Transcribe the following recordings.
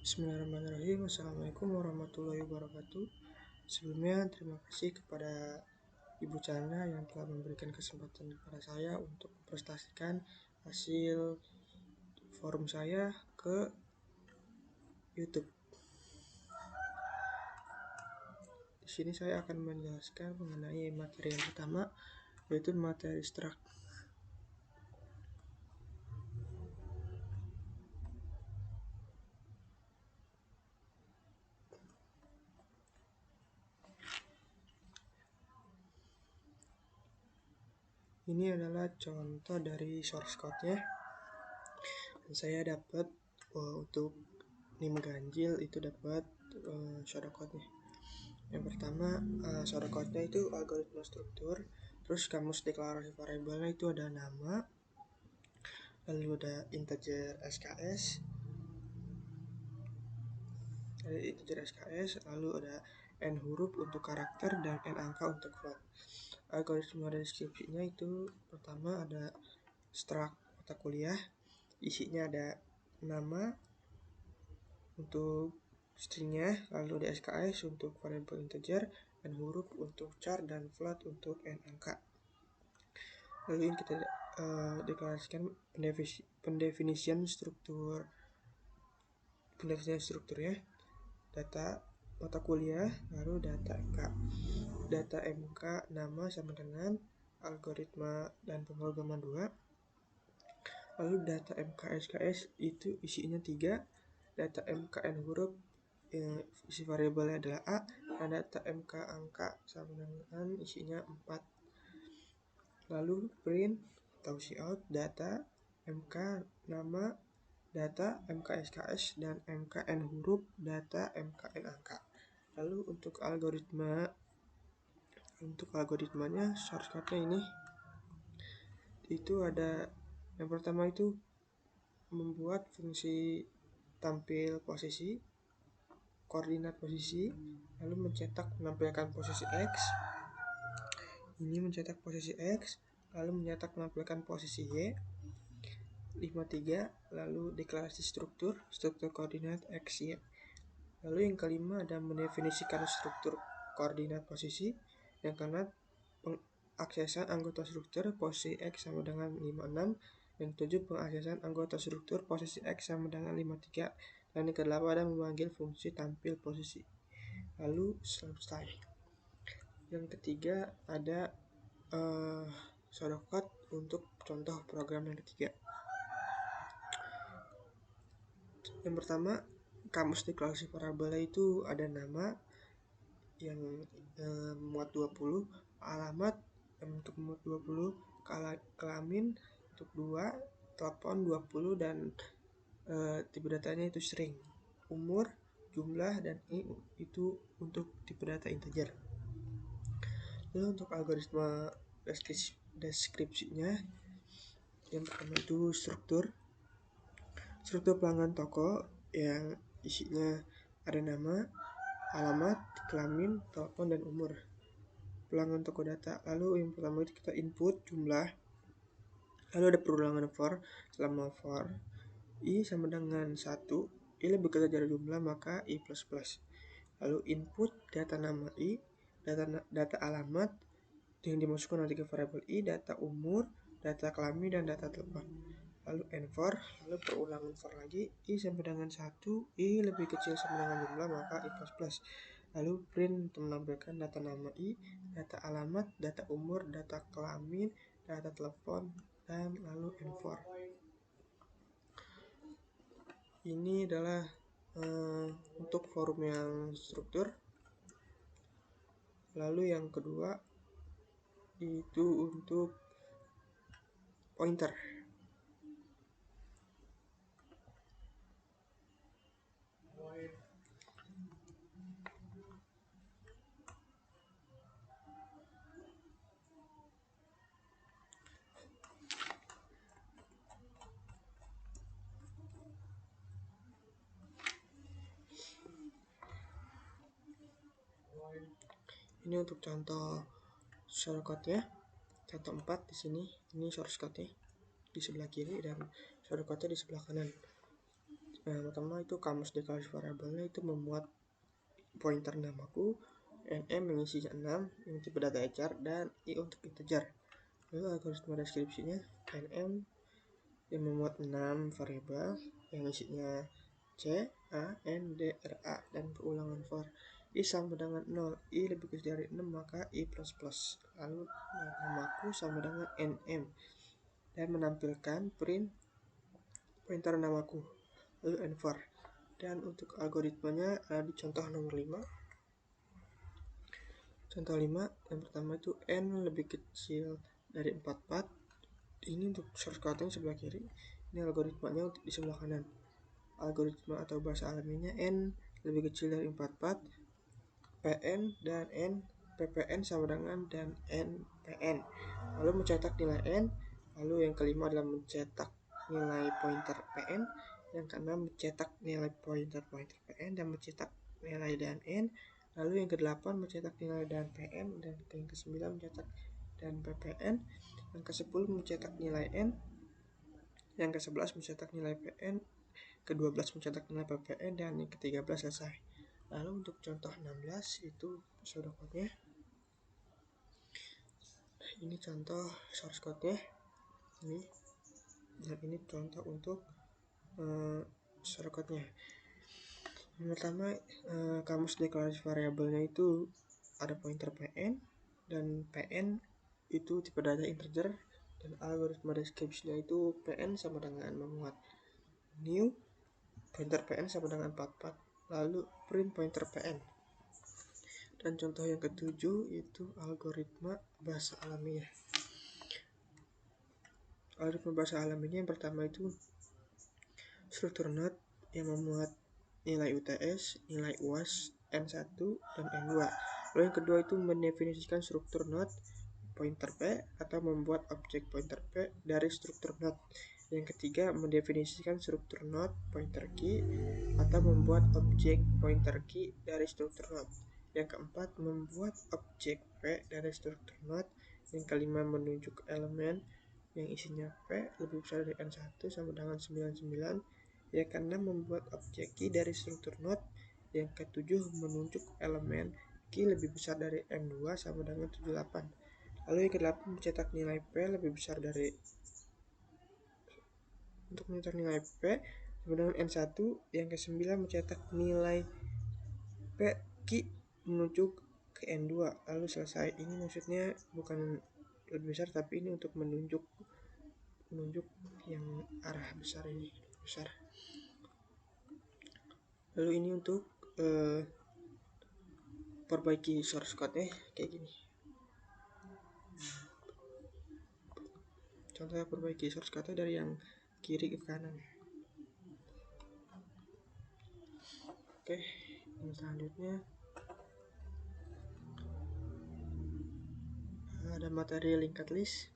Bismillahirrahmanirrahim. Assalamualaikum warahmatullahi wabarakatuh. Sebelumnya terima kasih kepada Ibu Chandra yang telah memberikan kesempatan kepada saya untuk mempresentasikan hasil forum saya ke YouTube. Di sini saya akan menjelaskan mengenai materi yang pertama, yaitu materi struct. Ini adalah contoh dari source code-nya. Dan saya dapat untuk NIM ganjil itu dapat shadow code-nya. Yang pertama, shadow code-nya itu algoritma struktur. Terus kamus deklarasi variabelnya itu ada nama, lalu ada integer SKS, lalu ada n huruf untuk karakter dan n angka untuk float. Algoritma deskripsinya itu pertama ada struct mata kuliah, isinya ada nama untuk stringnya, lalu ada SKS untuk variabel integer, n huruf untuk char, dan float untuk n angka. Lalu ini kita deklarasikan pendefinisian strukturnya, data mata kuliah, lalu data MK. Data MK nama sama dengan algoritma dan pemrograman 2. Lalu data MK SKS itu isinya 3. Data MK n huruf isi variabelnya adalah A, dan data MK angka sama dengan isinya 4. Lalu print atau cout data MK nama, data MK SKS, dan MK n huruf, data MK n angka. Lalu untuk algoritmanya shortcutnya ini itu ada yang pertama itu membuat fungsi tampil posisi, koordinat posisi, lalu menampilkan posisi X, ini mencetak posisi X, lalu menampilkan posisi Y, 53, lalu deklarasi struktur koordinat X, Y. Lalu yang kelima ada mendefinisikan struktur koordinat posisi. Yang keenam, pengaksesan anggota struktur posisi X sama dengan 56. Yang ketujuh, pengaksesan anggota struktur posisi X sama dengan 53. Dan yang kedelapan ada memanggil fungsi tampil posisi. Lalu selesai. Yang ketiga ada pseudocode untuk contoh program yang ketiga. Yang pertama, kamus deklarasi variabelnya itu ada nama yang muat 20, alamat untuk muat 20, kelamin untuk 2, telepon 20, dan tipe datanya itu string, umur, jumlah, dan itu untuk tipe data integer. Lalu untuk algoritma deskripsinya, yang pertama itu struktur pelanggan toko yang isinya ada nama, alamat, kelamin, telepon, dan umur. Pelanggan toko data. Lalu yang pertama itu kita input jumlah, lalu ada perulangan for, selama for i sama dengan 1, i lebih kecil dari jumlah maka i plus plus. Lalu input data nama i, data alamat yang dimasukkan nanti ke variabel i, data umur, data kelamin, dan data telepon. Lalu n for, lalu perulangan for lagi, i sampai dengan 1, i lebih kecil sama dengan jumlah maka i plus plus. Lalu print untuk menampilkan data nama i, data alamat, data umur, data kelamin, data telepon, dan lalu n for. Ini adalah untuk forum yang struktur. Lalu yang kedua itu untuk pointer. Ini untuk contoh shortcut-nya, contoh 4 di sini. Ini shortcut-nya di sebelah kiri dan shortcut-nya di sebelah kanan. Nah, pertama itu kamus deklarasi variabelnya itu memuat pointer namaku, nm yang isinya 6 yang tipe data HR, dan i untuk integer. Lalu algoritma deskripsinya nm yang memuat 6 variabel yang isinya c, a, n, d, r, a, dan perulangan for i sama dengan 0, i lebih kecil dari 6 maka i plus. Lalu namaku sama dengan nm dan menampilkan print pointer namaku, lalu n-var. Dan untuk algoritmanya ada di contoh nomor 5. Contoh 5 yang pertama itu n lebih kecil dari 44. Ini untuk shortcutnya sebelah kiri, ini algoritmanya untuk di sebelah kanan. Algoritma atau bahasa alamiahnya n lebih kecil dari 44, pn dan n, ppn sama dengan dan n pn. Lalu mencetak nilai n. Lalu yang kelima adalah mencetak nilai pointer pn. Yang keenam mencetak nilai pointer pn dan mencetak nilai dan n. Lalu yang kedelapan mencetak nilai dan pn, dan yang kesembilan mencetak dan ppn. Yang ke-10 mencetak nilai n. Yang ke-11 mencetak nilai pn. Ke-12 mencetak nilai ppn, dan yang ke-13 selesai. Lalu untuk contoh 16 itu pseudocode-nya. Ini contoh source code-nya. Ini. Dan ini contoh untuk shortcutnya. Yang pertama, kamus deklarasi variabelnya itu ada pointer pn, dan pn itu tipe data integer, dan algoritma deskripsinya itu pn sama dengan memuat new pointer pn sama dengan 44, lalu print pointer pn. Dan contoh yang ketujuh itu algoritma bahasa alamiah. Algoritma bahasa alamiah yang pertama itu struktur node yang memuat nilai UTS, nilai UAS, N1 dan N2. Lalu yang kedua itu mendefinisikan struktur node pointer P atau membuat objek pointer P dari struktur node. Yang ketiga mendefinisikan struktur node pointer key atau membuat objek pointer key dari struktur node. Yang keempat membuat objek P dari struktur node. Yang kelima menunjuk elemen yang isinya P lebih besar dari N1 sama dengan 99. Yang keenam membuat objek key dari struktur node. Yang ketujuh menunjuk elemen key lebih besar dari M2 sama dengan 78. Lalu yang ke-8 mencetak nilai P lebih besar dari, untuk mencetak nilai P sama dengan N1. Yang ke-9 mencetak nilai P key menuju ke N2. Lalu selesai. Ini maksudnya bukan lebih besar, tapi ini untuk menunjuk yang arah besar ini besar. Lalu ini untuk perbaiki source code-nya kayak gini. Contohnya perbaiki source code dari yang kiri ke kanan. Oke, yang selanjutnya ada materi linked list.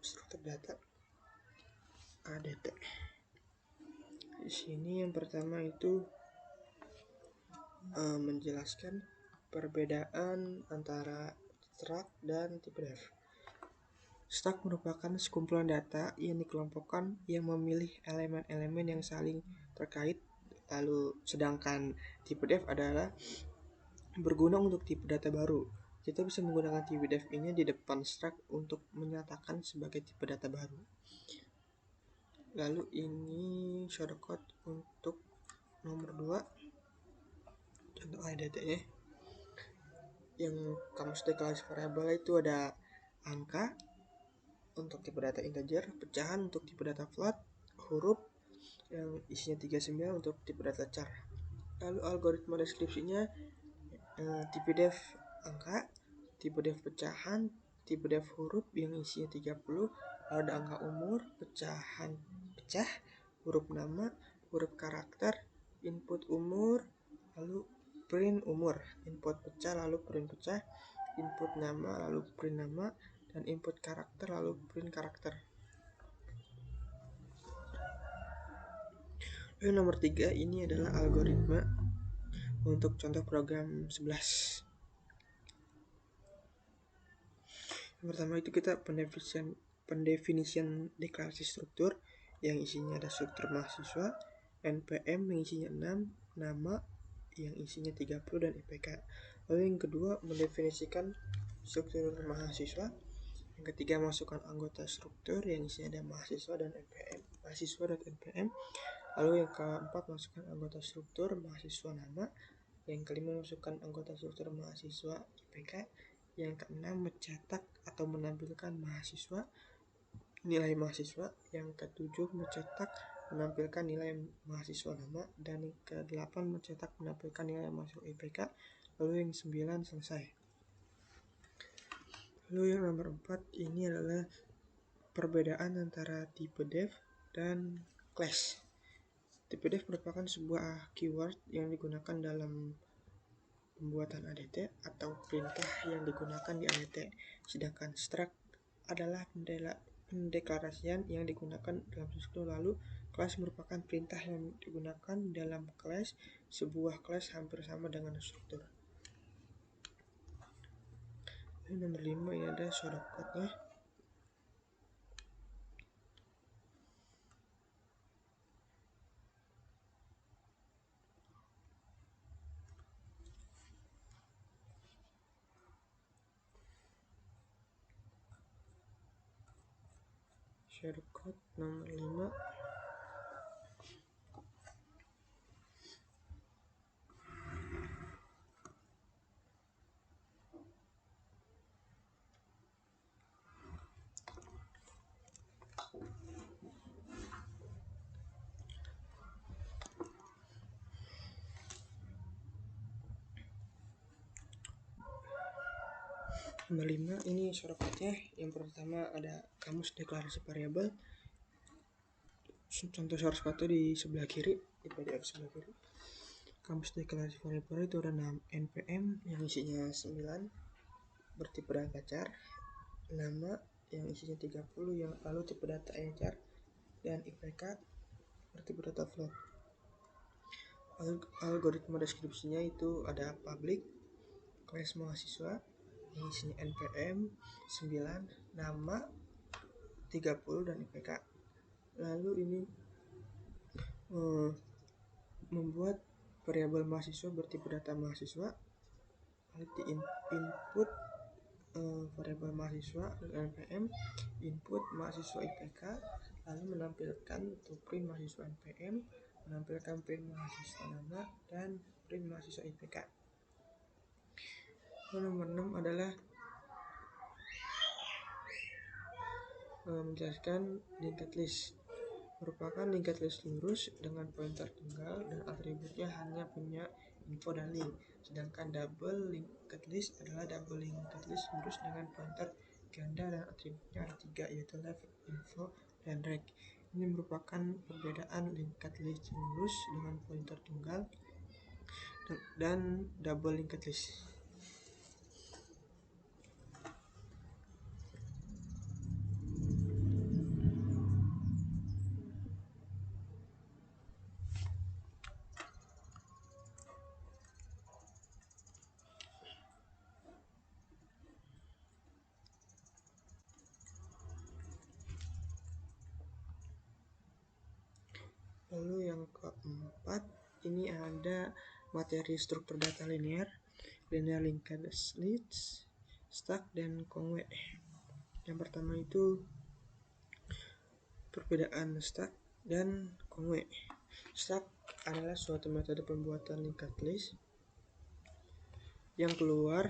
Struktur data ADT. Di sini yang pertama itu menjelaskan perbedaan antara struct dan type def. Struct merupakan sekumpulan data yang dikelompokkan yang memilih elemen-elemen yang saling terkait. Lalu sedangkan type def adalah berguna untuk tipe data baru. Kita bisa menggunakan type def ini di depan struct untuk menyatakan sebagai tipe data baru. Lalu ini shortcut untuk nomor 2, contoh ADT nya. Yang kamus deklarasi variabel itu ada angka untuk tipe data integer, pecahan untuk tipe data float, huruf yang isinya 39 untuk tipe data char. Lalu algoritma deskripsinya tipe def angka, tipe def pecahan, tipe def huruf yang isinya 30, ada angka umur, pecahan pecah, huruf nama, huruf karakter, input umur, lalu print umur, input pecah lalu print pecah, input nama lalu print nama, dan input karakter lalu print karakter. Lalu nomor 3 ini adalah algoritma untuk contoh program 11. Yang pertama itu kita pendefinisian deklarasi struktur yang isinya ada struktur mahasiswa, NPM yang isinya 6, nama yang isinya 30, dan IPK. Lalu yang kedua mendefinisikan struktur mahasiswa. Yang ketiga masukkan anggota struktur yang isinya ada mahasiswa dan NPM, mahasiswa dan NPM. Lalu yang keempat masukkan anggota struktur mahasiswa nama. Yang kelima masukkan anggota struktur mahasiswa IPK. Yang keenam mencetak atau menampilkan mahasiswa nilai mahasiswa. Yang ketujuh mencetak menampilkan nilai mahasiswa nama. Dan yang kedelapan mencetak menampilkan nilai mahasiswa IPK. Lalu yang 9 selesai. Lalu yang nomor 4 ini adalah perbedaan antara tipe def dan class. Tipe def merupakan sebuah keyword yang digunakan dalam pembuatan ADT atau perintah yang digunakan di ADT, sedangkan struct adalah pendeklarasian yang digunakan dalam struktur. Lalu kelas merupakan perintah yang digunakan dalam kelas. Sebuah kelas hampir sama dengan struktur. Ini nomor 5 ini ada shortcut-nya. Shortcut nomor 5. Nomor 5 ini shortcut-nya. Yang pertama ada kamus deklarasi variabel. Contoh shortcut di sebelah kiri, di PDF sebelah kiri. Kamus deklarasi variabel itu ada NPM yang isinya 9 bertipe data char, nama yang isinya 30 yang lalu tipe data yang char, dan IPK bertipe data float. Algoritma deskripsinya itu ada public, kelas mahasiswa yang isinya NPM 9, nama 30, dan IPK. Lalu ini membuat variabel mahasiswa bertipe data mahasiswa. Lalu di input variabel mahasiswa NPM, input mahasiswa IPK, lalu menampilkan print mahasiswa NPM, menampilkan print mahasiswa nama, dan print mahasiswa IPK. Nomor 6 adalah menjelaskan linked list. Merupakan linked list lurus dengan pointer tunggal dan atributnya hanya punya info dan link. Sedangkan double linked list adalah double linked list lurus dengan pointer ganda dan atributnya ada 3, yaitu left, info, dan right. Ini merupakan perbedaan linked list lurus dengan pointer tunggal dan double linked list. Lalu yang keempat ini ada materi struktur data linear linked list, stack, dan conway. Yang pertama itu perbedaan stack dan conway. Stack adalah suatu metode pembuatan linked list yang keluar.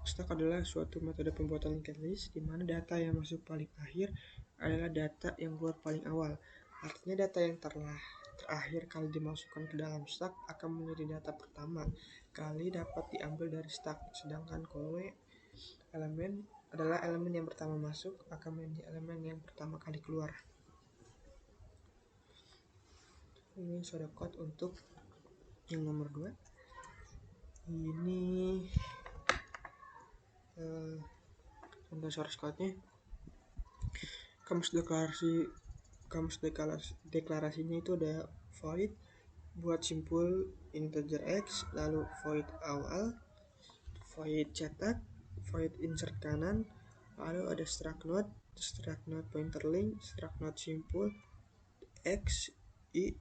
Stack adalah suatu metode pembuatan linked list di mana data yang masuk paling akhir adalah data yang keluar paling awal. Artinya data yang terakhir kali dimasukkan ke dalam stack akan menjadi data pertama kali dapat diambil dari stack. Sedangkan conway elemen adalah elemen yang pertama masuk akan menjadi elemen yang pertama kali keluar. Ini shortcut untuk yang nomor 2. Ini contoh shortcutnya. Kamus deklarasinya itu ada void, buat simpul integer x, lalu void awal, void cetak, void insert kanan, lalu ada struct node pointer link, struct node simpul x, y,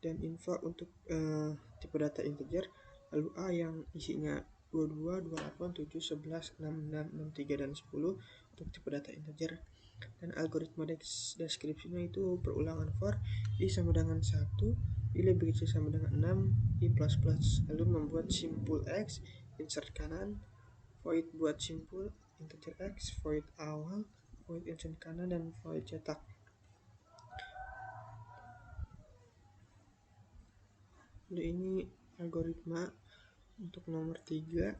dan info untuk tipe data integer, lalu a yang isinya 22, 28, 7, 11, 6, 6, 6, 3, dan 10 untuk tipe data integer. Dan algoritma deskripsinya itu perulangan for i sama dengan 1, i lebih kecil sama dengan 6, i plus plus, lalu membuat simpul x, insert kanan, void buat simpul integer x, void awal, void insert kanan, dan void cetak. Lalu ini algoritma untuk nomor 3.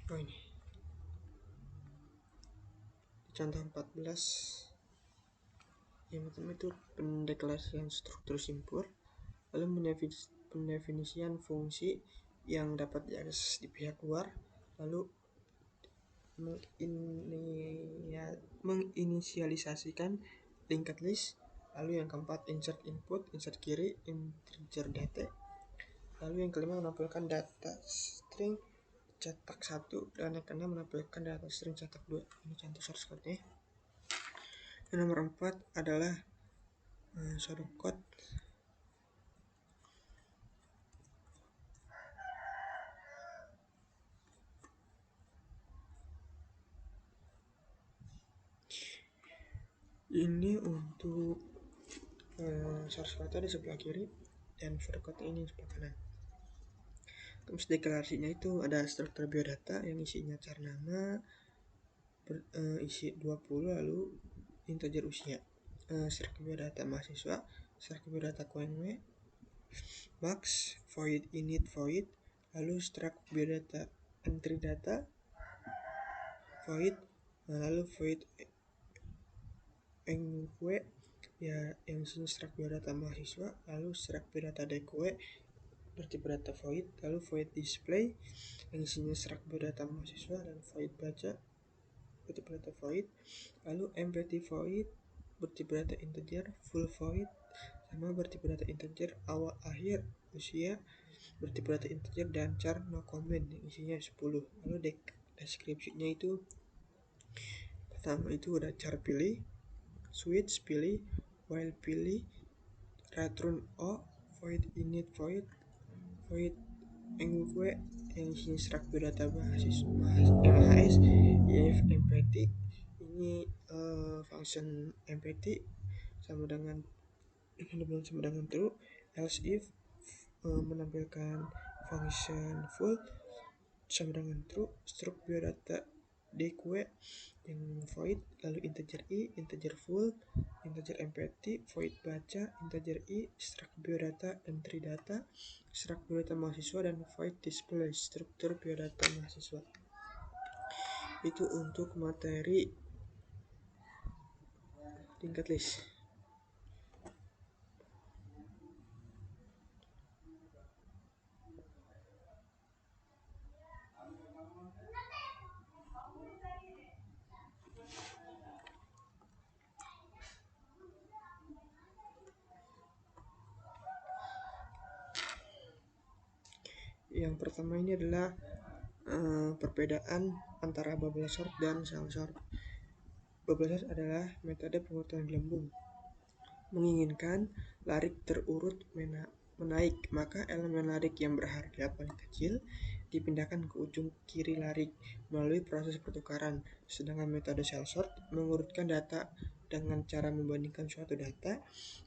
Oh, ini contoh 14. Yang pertama itu pendeklarasian struktur simpul, lalu pendefinisian fungsi yang dapat diakses di pihak luar, lalu menginisialisasikan linked list, lalu yang keempat insert input, insert kiri, integer data, lalu yang kelima menampilkan data string cetak 1, dan yang keenam menampilkan data string cetak 2. Ini contoh source code-nya. Yang nomor 4 adalah pseudocode. Ini untuk source code di sebelah kiri dan pseudocode ini di sebelah kanan. Terus deklarasinya itu ada struktur biodata yang isinya char nama, isi 20, lalu integer usia, struktur biodata mahasiswa, struktur biodata KMW, max, void init void, lalu struktur biodata entry data, void, lalu void engue ya yang isinya struktur biodata mahasiswa, lalu struktur biodata deque bertipe data void, lalu void display yang isinya struktur biodata mahasiswa, dan void baca bertipe data void, lalu empty void bertipe data integer, full void sama bertipe data integer, awal akhir, usia bertipe data integer, dan char no comment yang isinya 10. Lalu deskripsinya itu pertama itu udah char pilih, switch pilih, while pilih, return o, void init void, void engue yang isinya struktur data mahasiswa LHS, if empty ini function empty sama dengan true, else if menampilkan function full sama dengan true, struct biodata deque yang void, lalu integer i, integer full, integer empty, void baca, integer i, struct biodata entry data, struct biodata mahasiswa, dan void display struktur biodata mahasiswa. Itu untuk materi linked list. Yang pertama ini adalah perbedaan antara bubble sort dan cell sort. Bubble sort adalah metode pengurutan gelembung. Menginginkan larik terurut menaik, maka elemen larik yang berharga paling kecil dipindahkan ke ujung kiri larik melalui proses pertukaran. Sedangkan metode cell sort mengurutkan data dengan cara membandingkan suatu data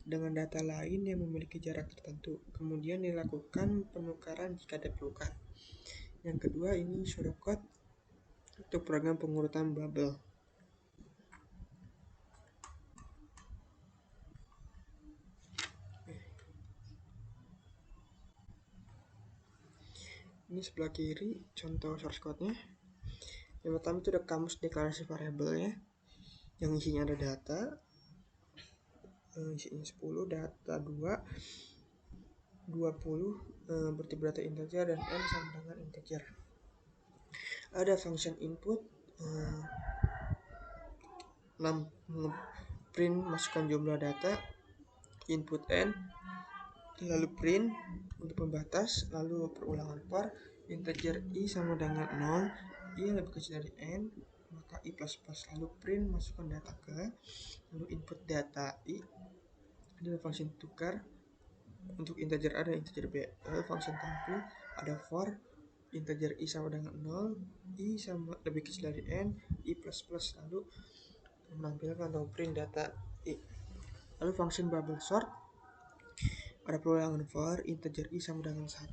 dengan data lain yang memiliki jarak tertentu, kemudian dilakukan penukaran jika diperlukan. Yang kedua ini pseudocode untuk program pengurutan bubble. Ini sebelah kiri contoh source code-nya. Yang pertama itu ada kamus deklarasi variabel ya, yang isinya ada data, isinya 10, data 2, 20, berarti data integer, dan n sama dengan integer. Ada function input, 6 print masukkan jumlah data, input n, lalu print untuk pembatas, lalu perulangan for integer i sama dengan 0, i lebih kecil dari n, maka i plus plus, lalu print masukkan data ke, lalu input data i, adalah function tukar untuk integer a dan integer b, lalu function tampil ada for integer i sama dengan 0, i sama lebih kecil dari n, i plus plus, lalu menampilkan atau print data i. Lalu function bubble sort ada perulangan for integer i sama dengan 1,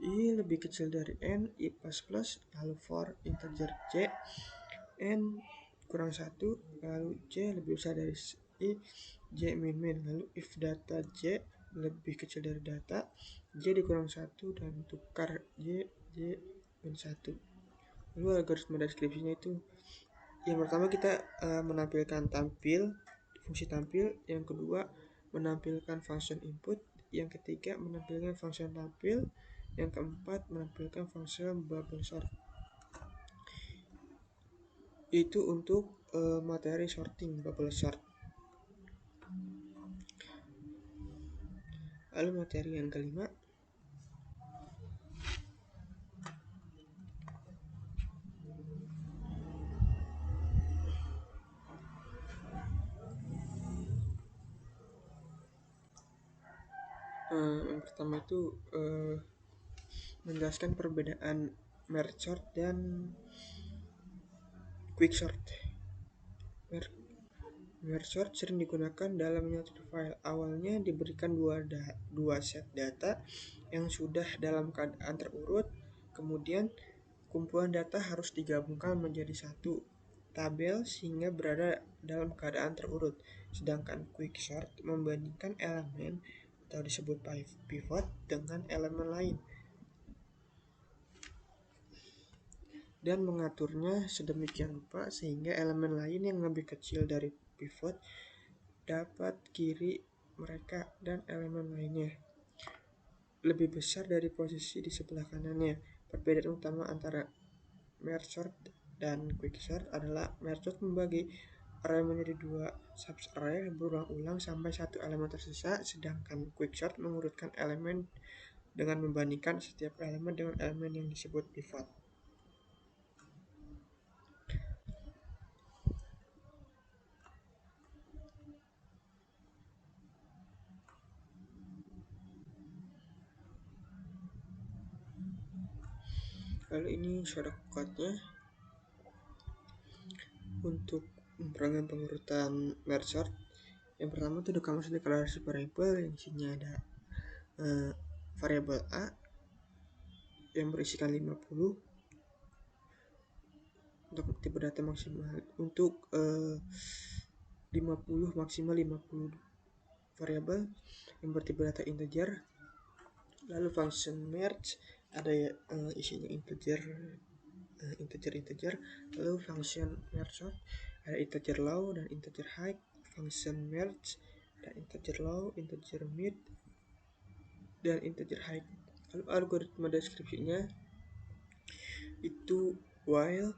i lebih kecil dari n, i plus plus, lalu for integer j, n kurang 1, lalu j lebih besar dari i, j min min, lalu if data j lebih kecil dari data, j dikurang 1 dan tukar j min 1. Lalu algoritma deskripsinya itu, yang pertama kita menampilkan tampil, fungsi tampil, yang kedua menampilkan function input, yang ketiga menampilkan function tampil, yang keempat menampilkan function bubble sort. Itu untuk materi sorting bubble sort. Lalu materi yang kelima, yang pertama itu menjelaskan perbedaan merge sort dan quick sort. Merge sort sering digunakan dalam menyatukan file. Awalnya diberikan dua set data yang sudah dalam keadaan terurut, kemudian kumpulan data harus digabungkan menjadi satu tabel sehingga berada dalam keadaan terurut. Sedangkan quick sort membandingkan elemen atau disebut pivot dengan elemen lain dan mengaturnya sedemikian rupa sehingga elemen lain yang lebih kecil dari pivot dapat kiri mereka dan elemen lainnya lebih besar dari posisi di sebelah kanannya. Perbedaan utama antara merge sort dan quick sort adalah merge sort membagi array menjadi dua subarray berulang-ulang sampai satu elemen tersisa, sedangkan quick sort mengurutkan elemen dengan membandingkan setiap elemen dengan elemen yang disebut pivot. Lalu ini shortcut-nya untuk program pengurutan merge sort. Yang pertama itu ada kamus deklarasi variabel yang isinya ada variabel a yang berisikan 50 untuk tipe data maksimal, untuk 50 maksimal 50 variabel yang bertipe data integer. Lalu function merge ada isinya integer. Lalu function merge sort ada integer low dan integer high. Function merge ada integer low, integer mid, dan integer high. Lalu algoritma deskripsinya itu while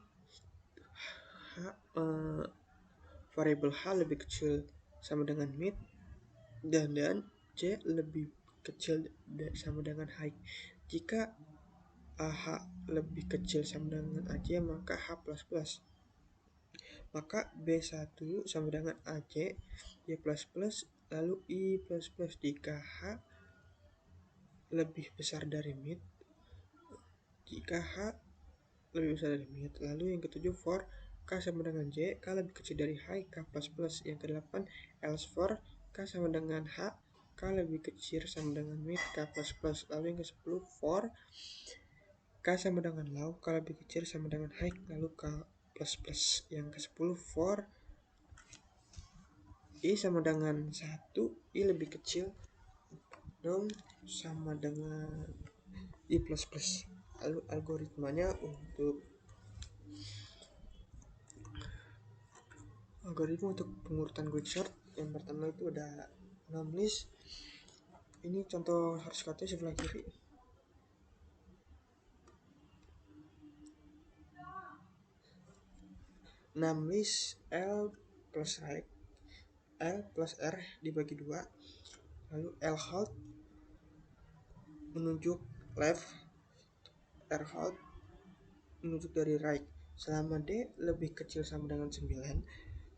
variabel h lebih kecil sama dengan mid dan j lebih kecil sama dengan high. Jika h lebih kecil sama dengan aj maka h plus plus, maka b1 sama dengan aj, y plus plus, lalu i plus plus. Jika h lebih besar dari mid, lalu yang ketujuh for k sama dengan j, k lebih kecil dari high, k plus plus. Yang kedelapan else for k sama dengan h, k lebih kecil sama dengan mid, k plus plus. Lalu yang ke-10 for k sama dengan low, k lebih kecil sama dengan high, lalu k plus plus. Yang ke-10 for i sama dengan 1, i lebih kecil 0 sama dengan i plus plus. Lalu algoritma untuk pengurutan quicksort, yang pertama itu ada numbList. Ini contoh shortcutnya sebelah kiri. NumbList L plus right, L plus R dibagi 2, lalu L hold menunjuk left, R hold menunjuk dari right. Selama D lebih kecil sama dengan 9,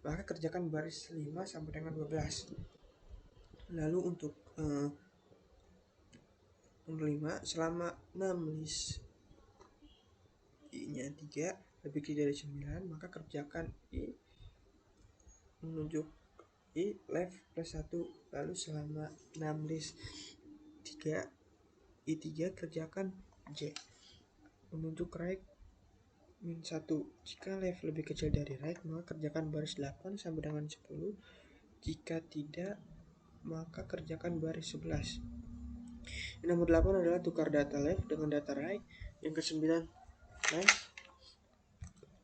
maka kerjakan baris 5 sampai dengan 12. Lalu untuk nomor 5, selama 6 list I-nya 3 lebih kecil dari 9, maka kerjakan I menunjuk I left plus 1. Lalu selama 6 list 3 I3 kerjakan J menunjuk right min 1. Jika left lebih kecil dari right, maka kerjakan baris 8 sampai dengan 10. Jika tidak, maka kerjakan baris 11. Yang nomor 8 adalah tukar data left dengan data right. Yang ke-9,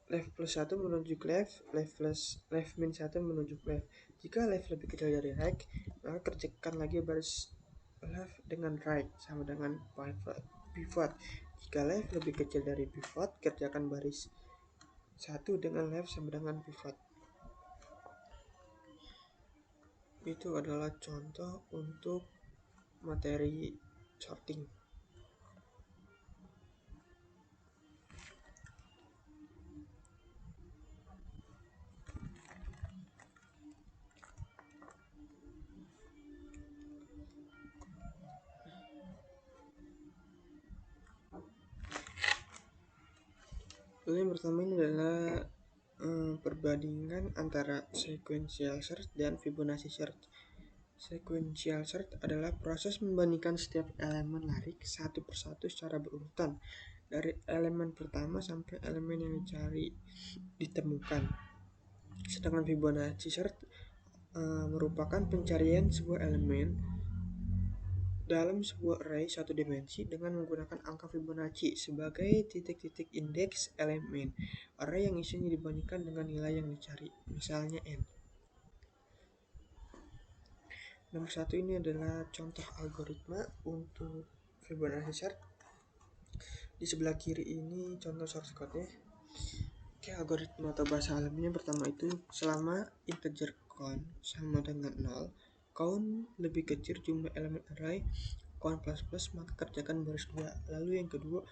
left plus 1 menunjuk left, left min 1 menunjuk left. Jika left lebih kecil dari right, maka kerjakan lagi baris left dengan right sama dengan pivot. Jika left lebih kecil dari pivot, kerjakan baris 1 dengan left sama dengan pivot. Itu adalah contoh untuk materi sorting. Lalu yang pertama ini adalah perbandingan antara sequential search dan Fibonacci search. Sequential search adalah proses membandingkan setiap elemen larik satu persatu secara berurutan dari elemen pertama sampai elemen yang dicari ditemukan. Sedangkan Fibonacci search merupakan pencarian sebuah elemen dalam sebuah array satu dimensi dengan menggunakan angka Fibonacci sebagai titik-titik indeks elemen array yang isinya dibandingkan dengan nilai yang dicari, misalnya n. Nomor 1 ini adalah contoh algoritma untuk Fibonacci search. Di sebelah kiri ini contoh source code-nya. Oke, algoritma atau bahasa alamiah pertama itu selama integer count sama dengan 0, count lebih kecil jumlah elemen array count plus plus, maka kerjakan baris 2. Lalu yang kedua,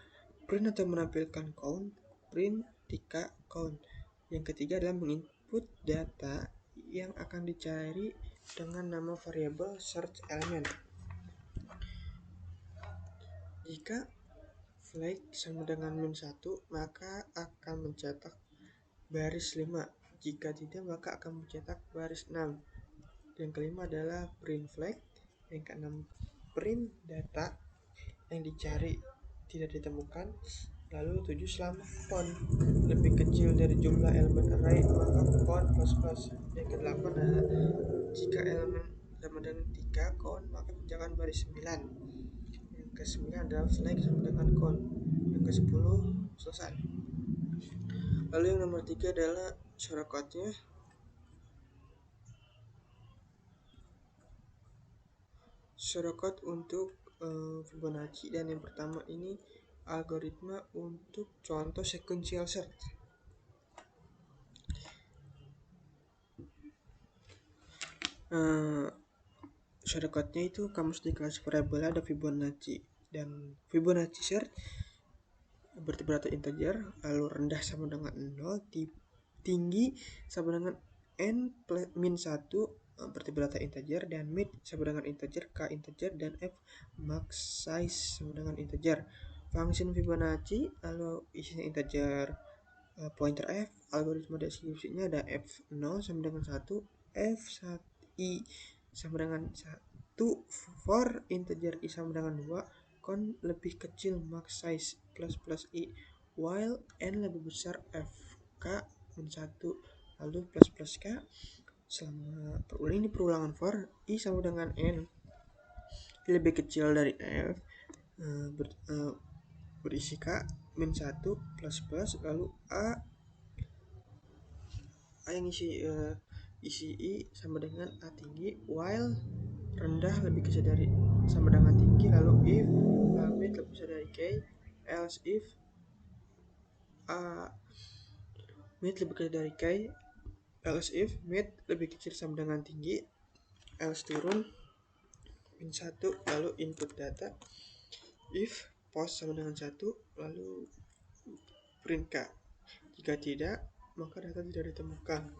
print atau menampilkan count, print tika count. Yang ketiga adalah menginput data yang akan dicari dengan nama variabel search element. Jika flag sama dengan min 1, maka akan mencetak baris 5. Jika tidak, maka akan mencetak baris 6. Yang kelima adalah print flag. Yang keenam, print data yang dicari tidak ditemukan. Lalu 7, selama count lebih kecil dari jumlah elemen array, maka count plus plus. Yang ke-8 adalah jika elemen sama dengan 3 count, maka kerjakan baris 9. Yang ke-9 adalah flag sama dengan count. Yang ke-10 selesai. Lalu yang nomor 3 adalah shortcut-nya. Shortcut untuk Fibonacci, dan yang pertama ini algoritma untuk contoh sequential search. Shortcut-nya itu kamu kelas variabel ada Fibonacci, dan Fibonacci search berarti integer, lalu rendah sama dengan 0, tinggi sama dengan n plus min 1 berarti integer, dan mid sama dengan integer, k integer, dan f max size sama dengan integer. Function Fibonacci lalu isinya integer, pointer f, algoritma deskripsinya ada f0 sama dengan 1, f1 i sama dengan 1 for integer i sama dengan 2, count lebih kecil max size plus plus i, while n lebih besar f, k min 1, lalu plus plus k. Selama ini perulangan for i sama dengan n lebih kecil dari f, berisi K min 1 plus plus, lalu A yang isi I sama dengan A tinggi, while rendah lebih kecil dari sama dengan tinggi, lalu if A mid lebih besar dari K, else if A mid lebih kecil dari K, else if mid lebih kecil sama dengan tinggi, else turun min 1, lalu input data, if post sama dengan 1, lalu print K. Jika tidak, maka data tidak ditemukan.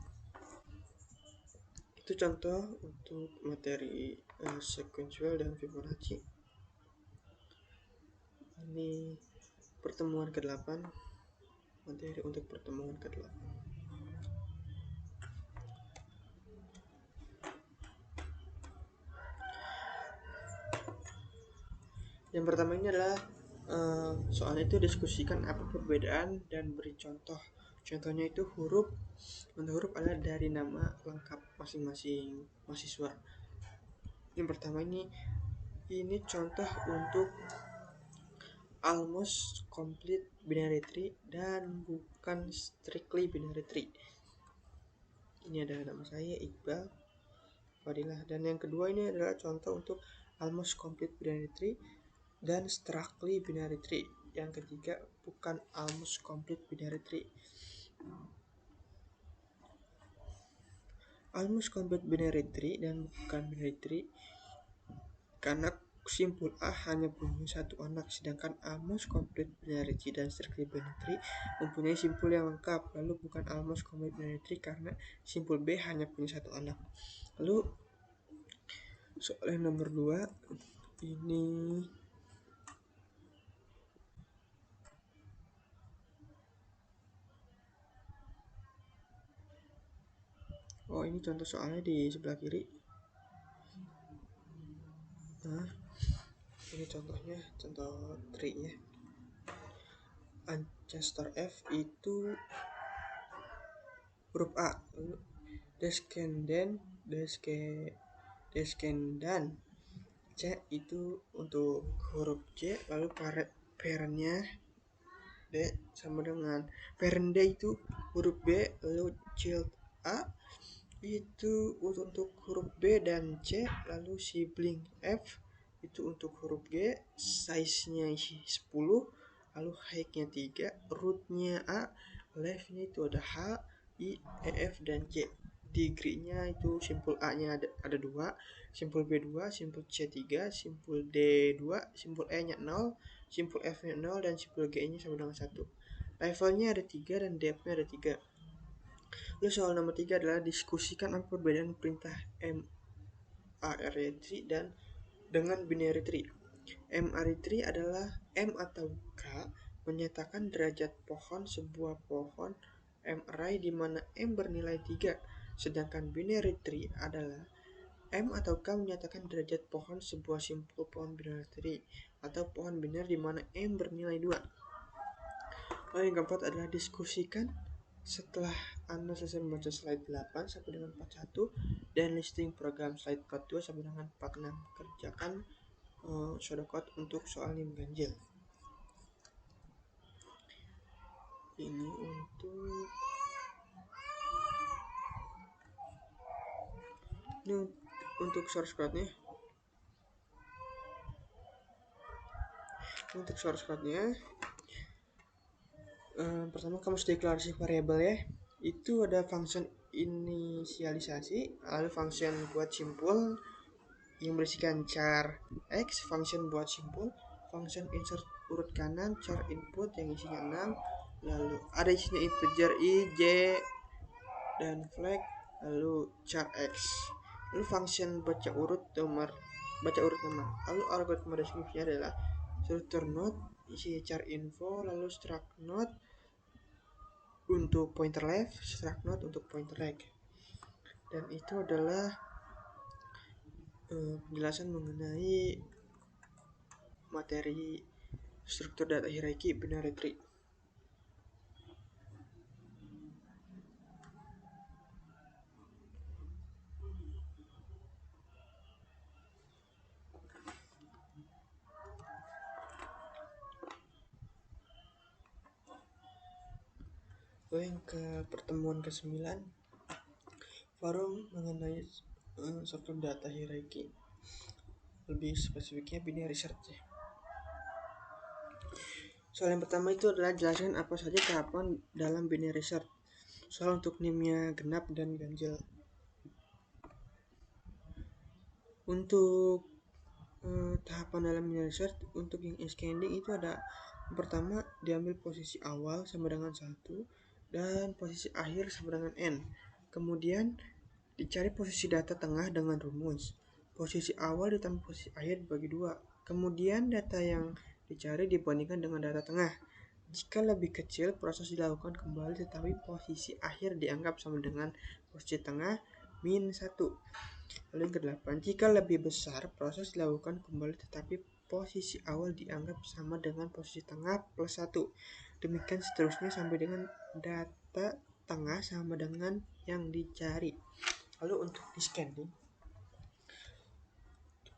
Itu contoh untuk materi sequential dan Fibonacci. Ini pertemuan ke-8, materi untuk pertemuan ke-8. Yang pertama ini adalah soal itu diskusikan apa perbedaan dan beri contoh. Contohnya itu huruf. Untuk huruf adalah dari nama lengkap masing-masing mahasiswa. Yang pertama ini contoh untuk almost complete binary tree dan bukan strictly binary tree. Ini adalah nama saya, Iqbal Fadilah. Dan yang kedua ini adalah contoh untuk almost complete binary tree dan strictly binary tree. Yang ketiga bukan almost complete binary tree. Almost complete binary tree dan bukan binary tree karena simpul A hanya punya satu anak, sedangkan almost complete binary tree dan strictly binary tree mempunyai simpul yang lengkap. Lalu bukan almost complete binary tree karena simpul B hanya punya satu anak. Lalu soal yang nomor 2 ini ini contoh soalnya di sebelah kiri. Nah, ini contohnya, contoh tree-nya. Ancestor F itu huruf A, lalu descendant C itu untuk huruf C, lalu parentnya D sama dengan parent D itu huruf B, lalu child A itu untuk huruf B dan C, lalu sibling F itu untuk huruf G, size-nya 10, lalu height-nya 3, root-nya A, left-nya itu ada H, I, E, F, dan C. Degree-nya itu simpul A-nya ada 2, simpul B 2, simpul C 3, simpul D 2, simpul E-nya 0, simpul F-nya 0, dan simpul G-nya sama dengan 1. Levelnya ada 3 dan depth-nya ada 3. Lalu soal nomor 3 adalah diskusikan apa perbedaan perintah MARY tree dan dengan binary tree. MARY tree adalah M atau K menyatakan derajat pohon sebuah pohon MRI di mana M bernilai 3, sedangkan binary tree adalah M atau K menyatakan derajat pohon sebuah simpul pohon binary tree atau pohon biner di mana M bernilai 2. Lalu yang keempat adalah diskusikan setelah Anda selesai membaca slide 8 sampai dengan 41 dan listing program slide 42 sampai dengan 46. Kerjakan pseudocode untuk soal yang ganjil. Ini untuk source code-nya. Untuk source code-nya, pertama kamu harus deklarasi variabel ya. Itu ada function inisialisasi, lalu function buat simpul yang berisikan char x, function buat simpul, function insert urut kanan, char input yang isinya 6, lalu ada isinya integer i, j, dan flag, lalu char x, lalu function baca urut nomor, lalu algoritma deskripsinya adalah structure node isi char info, lalu struct node untuk pointer left, struct node untuk pointer right. Dan itu adalah penjelasan mengenai materi struktur data hierarki binary tree. Lalu yang ke pertemuan ke-9, forum mengenai struktur data hierarki, lebih spesifiknya binary search ya. Soal yang pertama itu adalah jelaskan apa saja tahapan dalam binary search. Soal untuk NIM-nya genap dan ganjil. Untuk tahapan dalam binary search, untuk yang scanning itu ada yang pertama diambil posisi awal sama dengan 1 dan posisi akhir sama dengan n. Kemudian dicari posisi data tengah dengan rumus. Posisi awal ditambah posisi akhir dibagi 2. Kemudian data yang dicari dibandingkan dengan data tengah. Jika lebih kecil, proses dilakukan kembali tetapi posisi akhir dianggap sama dengan posisi tengah min 1. Lalu yang ke-8, jika lebih besar, proses dilakukan kembali tetapi posisi awal dianggap sama dengan posisi tengah plus 1. Demikian seterusnya sampai dengan data tengah sama dengan yang dicari. Lalu untuk di scanning,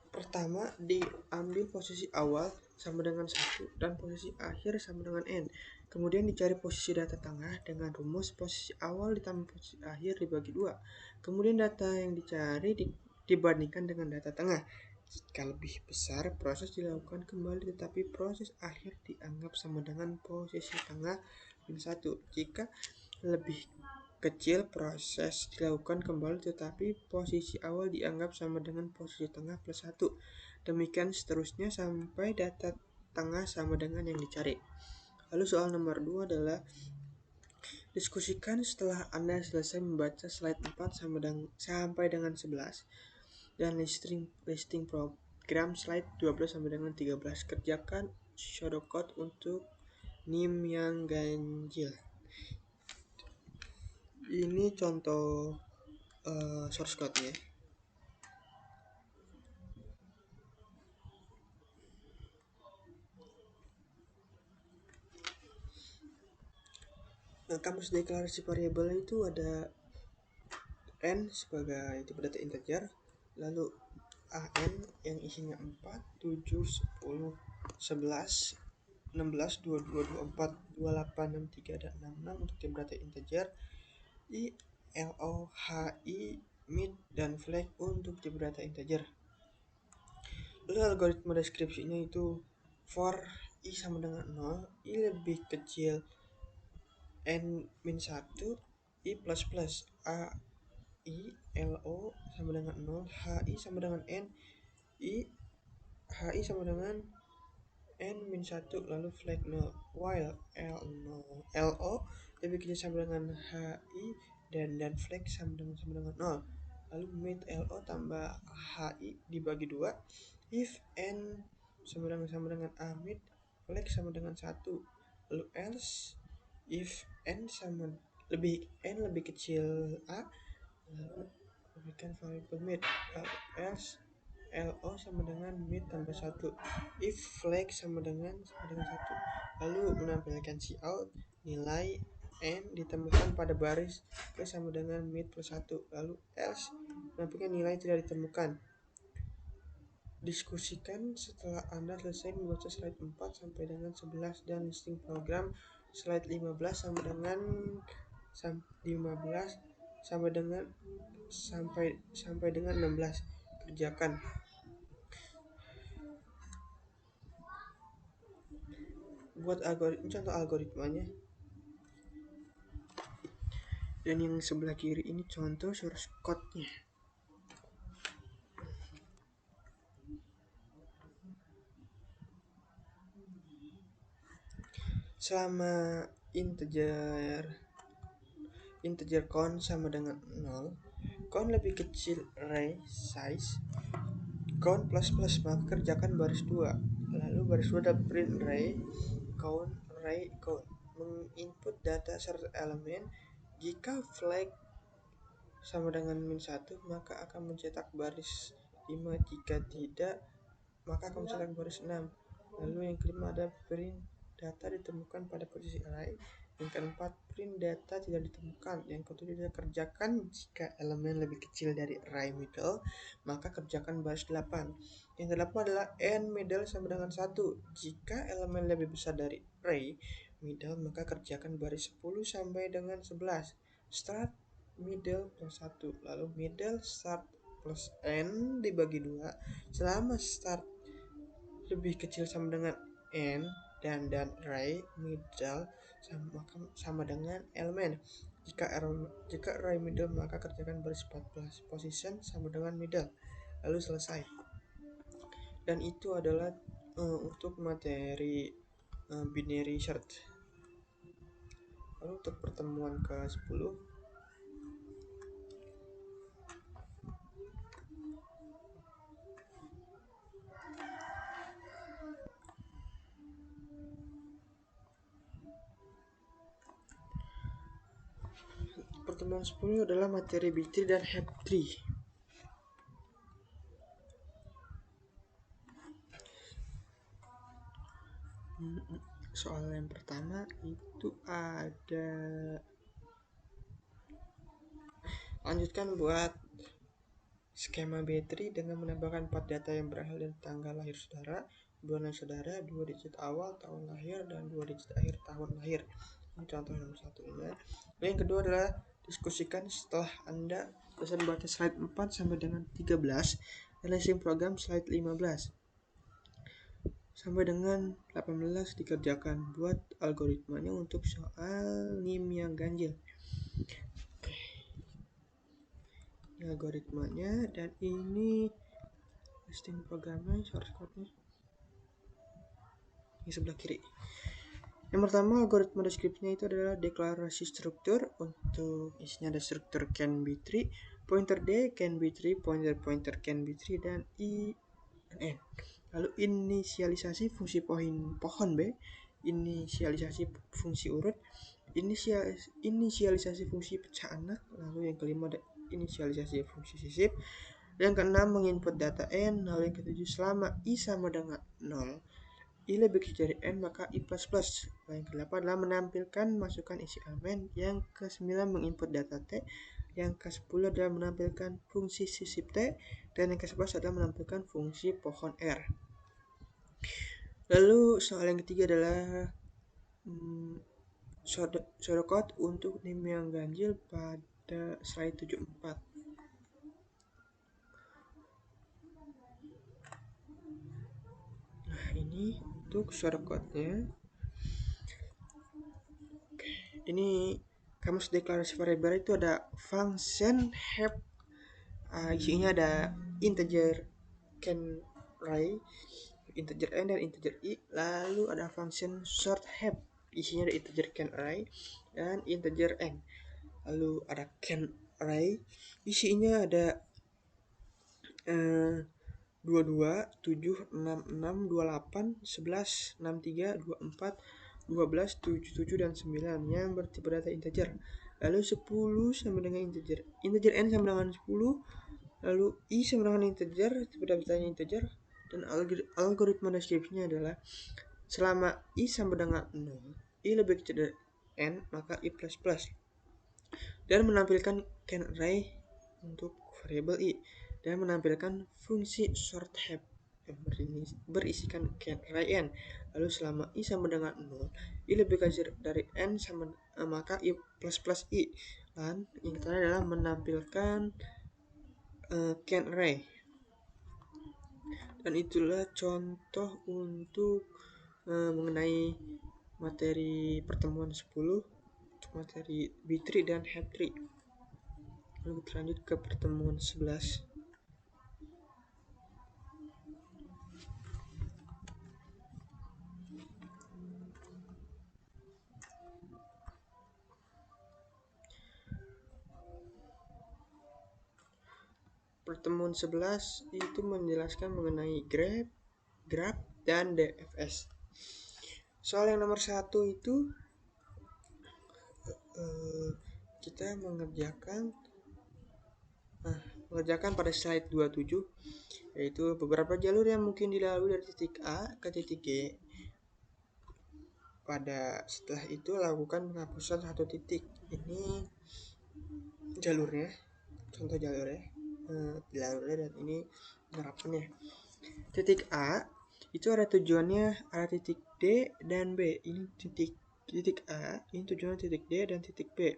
pertama diambil posisi awal sama dengan 1 dan posisi akhir sama dengan n. Kemudian dicari posisi data tengah dengan rumus posisi awal ditambah posisi akhir dibagi 2. Kemudian data yang dicari dibandingkan dengan data tengah. Jika lebih besar, proses dilakukan kembali tetapi proses akhir dianggap sama dengan posisi tengah min 1. Jika lebih kecil, proses dilakukan kembali tetapi posisi awal dianggap sama dengan posisi tengah plus 1. Demikian seterusnya sampai data tengah sama dengan yang dicari. Lalu soal nomor 2 adalah diskusikan setelah Anda selesai membaca slide 4 sampai dengan 11 dan listing program slide 12 sampai dengan 13. Kerjakan pseudocode untuk NIM yang ganjil. Ini contoh source code-nya. Nah, kamus deklarasi variabel itu ada n sebagai tipe data integer, lalu an yang isinya 4, 7, 10, 11, 16, 22, 24, 28, 63, dan 66 untuk tipe data integer, i, lo, hi, mid, dan flag untuk tipe data integer. Lalu algoritma deskripsinya itu for i sama dengan 0, i lebih kecil n min 1, i plus plus, a, i, lo sama dengan 0, hi sama dengan n, hi sama dengan n min 1, lalu flag 0, while lo lebih kecil sama dengan hi dan flag sama dengan 0. Lalu mid lo tambah hi dibagi 2, if n sama dengan a mid, flag sama dengan 1. Lalu else if n lebih kecil a, lalu berikan variable mid, else lo sama dengan mid tambah 1, if flag sama dengan 1. Lalu menampilkan cout nilai n ditemukan pada baris ke sama dengan mid plus 1. Lalu else menampilkan nilai tidak ditemukan. Diskusikan setelah Anda selesai membaca slide 4 sampai dengan 11 dan listing program slide 15 sampai dengan 16. Kerjakan. Buat contoh algoritmanya. Dan yang sebelah kiri ini contoh source code-nya. Selama integer count sama dengan 0, count lebih kecil array size count plus plus, maka kerjakan baris 2. Lalu baris 2 ada print array count menginput data serta elemen. Jika flag sama dengan min 1, maka akan mencetak baris 5. Jika tidak, maka akan mencetak baris 6. Lalu yang kelima ada print data ditemukan pada posisi array. Yang keempat, print data tidak ditemukan. Yang ketujuh, kerjakan jika elemen lebih kecil dari array middle, maka kerjakan baris 8. Yang kedelapan adalah n middle sama dengan 1. Jika elemen lebih besar dari array, middle, maka kerjakan baris 10 sampai dengan 11. Start, middle plus 1. Lalu middle, start plus n dibagi 2. Selama start lebih kecil sama dengan n dan array middle sama dengan elemen. Jika array middle, maka kerjakan baris 14. Position sama dengan middle. Lalu selesai. Dan itu adalah untuk materi binary search. Lalu untuk pertemuan ke-10, pertemuan 10 adalah materi B3 dan HEP3. Soal yang pertama itu ada, lanjutkan buat skema B3 dengan menambahkan 4 data yang berasal dari tanggal lahir saudara, bulan saudara, 2 digit awal tahun lahir, dan 2 digit akhir tahun lahir. Ini contoh nomor satunya. Yang kedua adalah diskusikan setelah Anda selesai membaca slide 4 sampai dengan 13 dan listing program slide 15 sampai dengan 18 dikerjakan. Buat algoritmanya untuk soal NIM yang ganjil. Ini algoritmanya, dan ini listing programnya, shortcutnya di sebelah kiri. Yang pertama, algoritma deskripsinya itu adalah deklarasi struktur. Untuk isinya ada struktur can B3, pointer D, can B3, pointer can B3, dan I dan N. Lalu inisialisasi fungsi pohon B, inisialisasi fungsi urut, inisialisasi fungsi pecah anak. Lalu yang kelima ada inisialisasi fungsi sisip. Yang keenam, menginput data N. Lalu yang ketujuh, selama I sama dengan 0, I lebih kecil dari N, maka I++. Yang ke-8 adalah menampilkan masukkan isi elemen. Yang ke-9, menginput data T. Yang ke-10 adalah menampilkan fungsi sisip T. Dan yang ke-11 adalah menampilkan fungsi pohon R. Lalu soal yang ketiga adalah shortcut untuk NIM yang ganjil pada slide 74. Nah, ini untuk shortcutnya. Ini kamus deklarasi variabel itu ada function HEP, isinya ada integer can array, integer n dan integer i. Lalu ada function sort HEP, isinya ada integer can array dan integer n. Lalu ada can array, isinya ada 22, 7, 6, 6, 28, 11, 63, 24, 12, 77, dan 9 yang bertipe data integer. Lalu 10 sama dengan integer n sama dengan 10. Lalu i sama dengan integer, tipe datanya integer. Dan algoritma deskripsinya adalah selama i sama dengan 0, i lebih kecil dari n, maka i++. Dan menampilkan can array untuk variabel i, dan menampilkan fungsi sort HEP yang berisikan can array n. Lalu selama i sama dengan 0, i lebih kecil dari n sama maka i++ i. Dan yang terakhir adalah menampilkan can array. Dan itulah contoh untuk mengenai materi pertemuan 10 untuk materi B3 dan HEP3. Lalu kita lanjut ke pertemuan 11. Pertemuan 11 itu menjelaskan mengenai graph, dan DFS. Soal yang nomor 1 itu kita mengerjakan pada slide 27, yaitu beberapa jalur yang mungkin dilalui dari titik A ke titik G. Setelah itu lakukan penghapusan satu titik. Ini jalurnya, contoh jalurnya, dan ini penerapannya. Titik A itu ada tujuannya ada titik D dan B. Ini titik titik A ini tujuannya titik D dan titik B.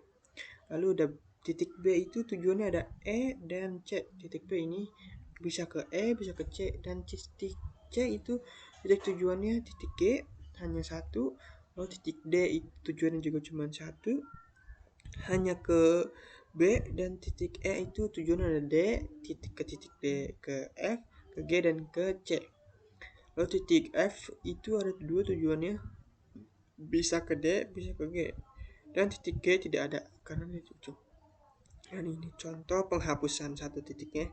Lalu ada titik B itu tujuannya ada E dan C. Titik B ini bisa ke E, bisa ke C, dan titik C itu titik tujuannya titik G hanya satu. Lalu titik D itu tujuannya juga cuma satu, hanya ke B, dan titik E itu tujuannya ada D, titik ke titik D, ke F, ke G, dan ke C. Lalu titik F itu ada dua tujuannya, bisa ke D, bisa ke G, dan titik G tidak ada karena ditutup. Dan ini contoh penghapusan satu titiknya.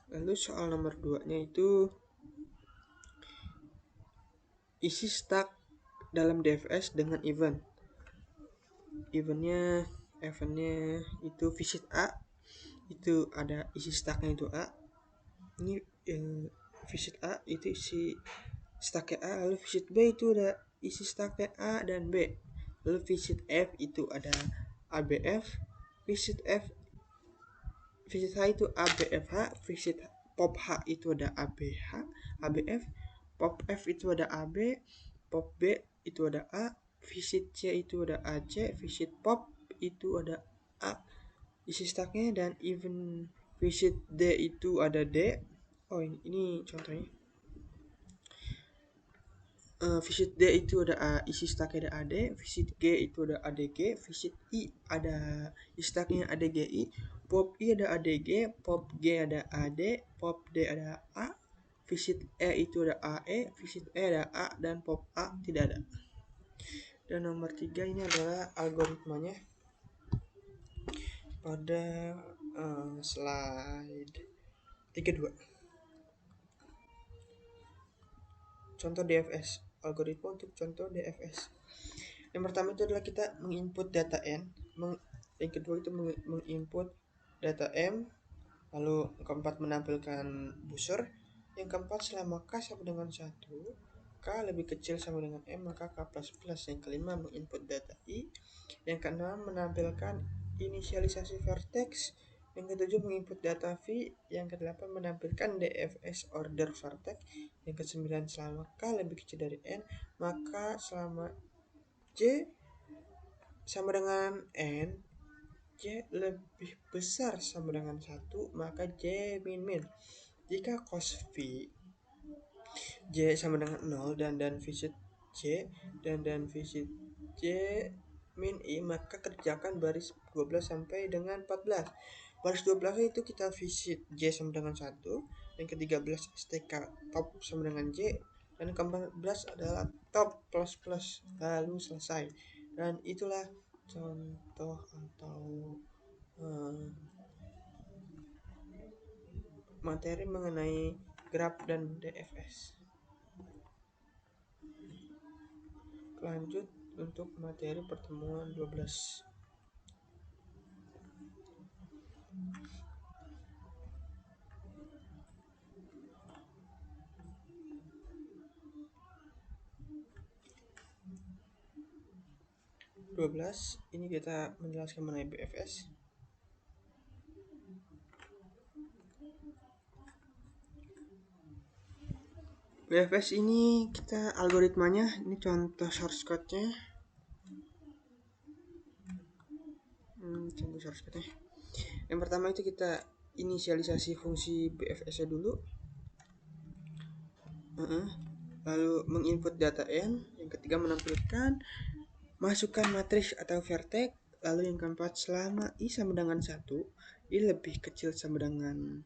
Lalu soal nomor 2 nya itu isi stack dalam DFS dengan event. Eventnya itu visit A, itu ada isi stacknya itu A. Ini visit A itu isi stacknya A. Lalu visit B itu ada isi stacknya A dan B. Lalu visit F itu ada ABF. Visit H itu ABFH. Visit pop H itu ada ABH, ABF. Pop F itu ada AB. Pop B itu ada A. Visit C itu ada AC. Visit pop itu ada A isi stacknya, dan even visit D itu ada D. Oh, ini contohnya. Visit D itu ada isi stacknya ada AD. Visit G itu ada ADG. Visit I ada isi stacknya ADGI. Pop I ada ADG. Pop G ada AD. Pop D ada A. Visit E itu ada AE. Visit E ada A, dan pop A tidak ada. Dan nomor 3 ini adalah algoritmanya pada slide 32. Contoh DFS, algoritma untuk contoh DFS. Yang pertama itu adalah kita menginput data N. Yang kedua itu menginput data M. Lalu keempat menampilkan buzzer. Yang keempat selama K sama dengan 1, K lebih kecil sama dengan M, maka K++. Yang kelima menginput data I. Yang keenam menampilkan inisialisasi vertex. Yang ketujuh menginput data V. Yang kedelapan menampilkan DFS order vertex. Yang kesembilan selama K lebih kecil dari N, maka selama J sama dengan N, J lebih besar sama dengan 1, maka J min. Jika cos V J sama dengan 0 dan visit J dan visit J min I, maka kerjakan baris 12 sampai dengan 14. Baris 12 itu kita visit J sama dengan 1, yang ke-13 STK top sama dengan J, dan ke-14 adalah top plus, lalu selesai. Dan itulah contoh atau materi mengenai graf dan DFS. Lanjut untuk materi pertemuan 12. Ini kita menjelaskan mengenai BFS. BFS ini kita algoritmanya, ini contoh source code-nya. Contoh source code-nya. Yang pertama itu kita inisialisasi fungsi BFS-nya dulu. Lalu menginput data N. Yang ketiga menampilkan masukkan matriks atau vertex. Lalu yang keempat selama I sama dengan 1, I lebih kecil sama dengan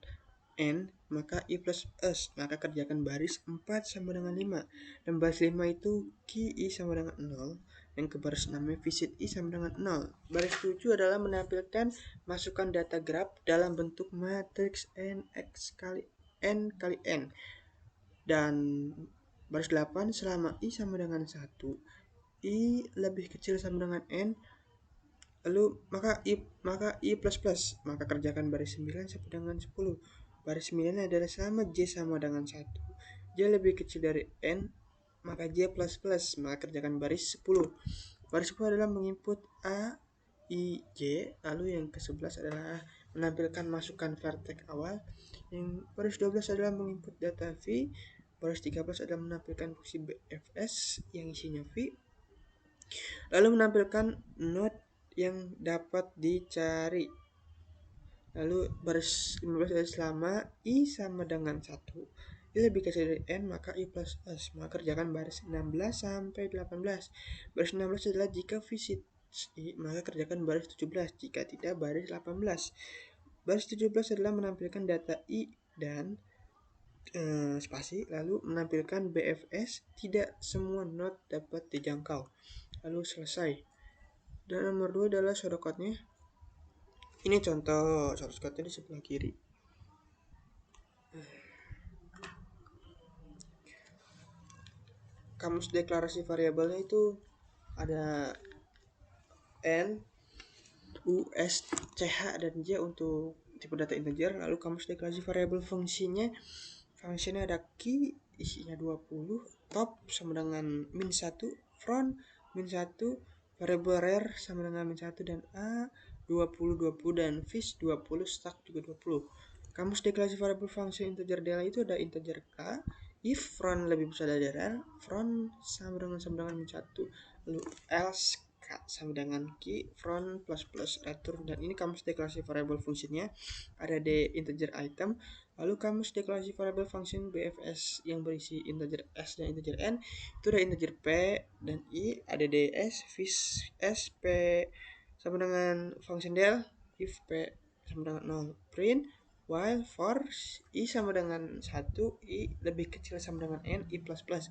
N, maka I plus S, maka kerjakan baris 4 sama dengan 5, dan baris 5 itu Q I sama dengan 0, yang ke baris 6 visit I sama dengan 0. Baris 7 adalah menampilkan masukkan data graf dalam bentuk matriks NX kali N kali N, dan baris 8 selama I sama dengan 1, I lebih kecil sama dengan N, lalu maka I plus plus, maka kerjakan baris 9 sampai dengan 10. Baris 9 adalah sama J sama dengan 1, J lebih kecil dari N, maka J plus plus, maka kerjakan baris 10. Baris 10 adalah menginput A, I, J. Lalu yang ke-11 adalah menampilkan masukan vertex awal. Yang baris 12 adalah menginput data V. Baris 13 adalah menampilkan fungsi BFS yang isinya V. lalu menampilkan not yang dapat dicari. Lalu baris 15 adalah selama I sama dengan 1, I lebih kecil dari N, maka I plus S. Maka kerjakan baris 16 sampai 18. Baris 16 adalah jika visit I, maka kerjakan baris 17. Jika tidak, baris 18. Baris 17 adalah menampilkan data I dan spasi, lalu menampilkan BFS, tidak semua not dapat dijangkau. Lalu selesai. Dan nomor 2 adalah shortcutnya. Ini contoh shortcutnya di sebelah kiri. Kamus deklarasi variabelnya itu ada N, U, S, C, H, dan J untuk tipe data integer. Lalu kamus deklarasi variabel fungsinya ada key, isinya 20, top sama dengan min 1, front min 1, variabel rar sama dengan min 1, dan A 20, 20, dan fish 20, stack juga 20. Kamus deklarasi variabel fungsi integer DL itu ada integer K, if front lebih besar dari rar, front sama dengan min 1, lalu else K sama dengan key, front plus plus return. Dan ini kamus deklarasi variabel fungsinya ada di integer item. Lalu kamus deklarasi variabel function BFS yang berisi integer S dan integer N itu ada integer P dan I, ada DS, fish S, P sama dengan function del, if P sama dengan 0, print, while for I sama dengan 1, I lebih kecil sama dengan N, I plus plus.